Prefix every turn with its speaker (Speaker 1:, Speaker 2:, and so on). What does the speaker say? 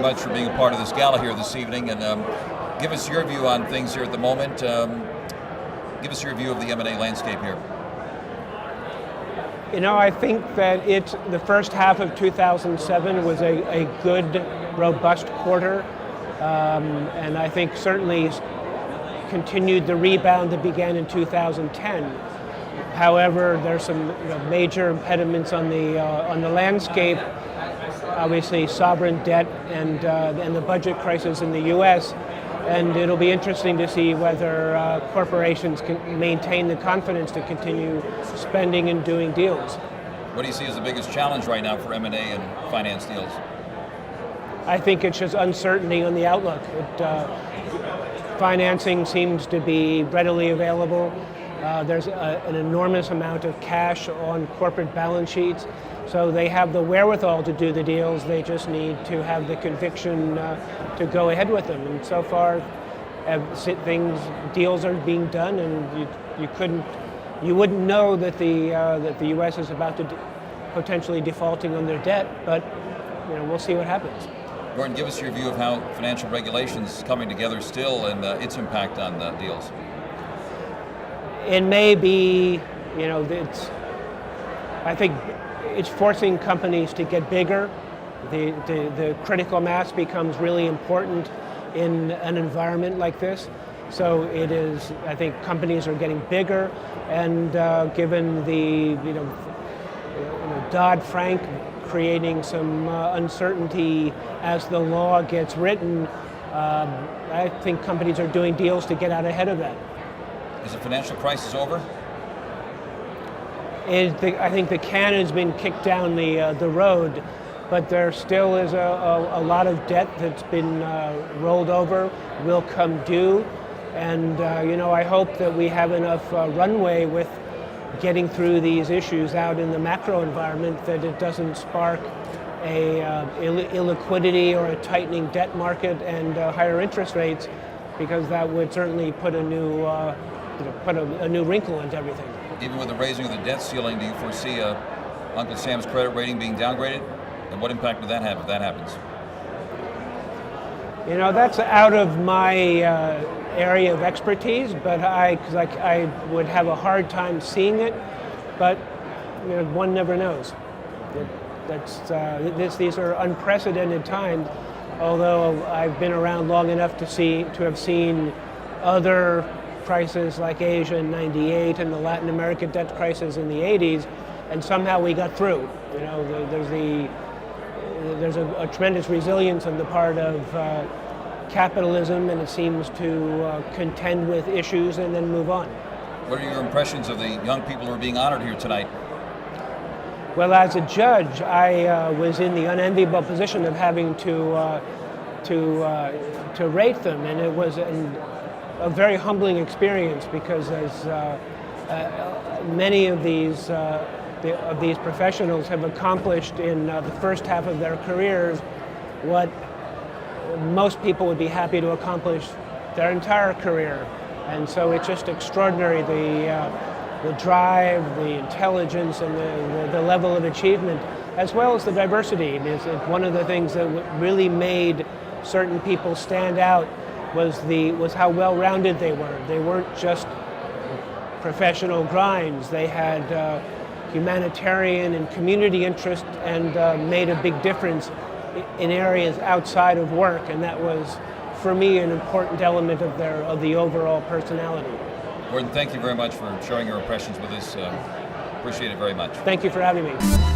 Speaker 1: much for being a part of this gala here this evening, and give us your view on things here at the moment. Give us your view of the M&A landscape here.
Speaker 2: You know, I think that the first half of 2007 was a good, robust quarter, and I think certainly continued the rebound that began in 2010. However, there's some major impediments on the landscape. Obviously, sovereign debt and the budget crisis in the U.S. And it'll be interesting to see whether corporations can maintain the confidence to continue spending and doing deals.
Speaker 1: What do you see as the biggest challenge right now for M&A and finance deals?
Speaker 2: I think it's just uncertainty on the outlook. Financing seems to be readily available. There's an enormous amount of cash on corporate balance sheets, so they have the wherewithal to do the deals. They just need to have the conviction to go ahead with them. And so far, deals are being done, and you wouldn't know that the U.S. is about to potentially defaulting on their debt, but we'll see what happens.
Speaker 1: Gordon, give us your view of how financial regulations coming together still and its impact on deals.
Speaker 2: It may be, I think it's forcing companies to get bigger. The critical mass becomes really important in an environment like this. So it is, I think companies are getting bigger, and given the, Dodd-Frank creating some uncertainty as the law gets written, I think companies are doing deals to get out ahead of that.
Speaker 1: Is the financial crisis over?
Speaker 2: I think the can has been kicked down the road, but there still is a lot of debt that's been rolled over, will come due, and I hope that we have enough runway with getting through these issues out in the macro environment that it doesn't spark a illiquidity or a tightening debt market and higher interest rates, because that would certainly put a new wrinkle into everything.
Speaker 1: Even with the raising of the debt ceiling, do you foresee Uncle Sam's credit rating being downgraded? And what impact would that have if that happens?
Speaker 2: That's out of my area of expertise, but I would have a hard time seeing it. But one never knows. These are unprecedented times. Although I've been around long enough to have seen other crises like Asia in '98 and the Latin American debt crisis in the '80s, and somehow we got through. There's a tremendous resilience on the part of capitalism, and it seems to contend with issues and then move on.
Speaker 1: What are your impressions of the young people who are being honored here tonight?
Speaker 2: Well, as a judge, I was in the unenviable position of having to rate them, and it was a very humbling experience, because as many of these professionals have accomplished in the first half of their careers what most people would be happy to accomplish their entire career. And so it's just extraordinary, the drive, the intelligence, and the level of achievement, as well as the diversity. It's one of the things that really made certain people stand out was how well-rounded they were. They weren't just professional grinds. They had humanitarian and community interest, and made a big difference in areas outside of work, and that was, for me, an important element of the overall personality.
Speaker 1: Gordon, thank you very much for sharing your impressions with us. Appreciate it very much.
Speaker 2: Thank you for having me.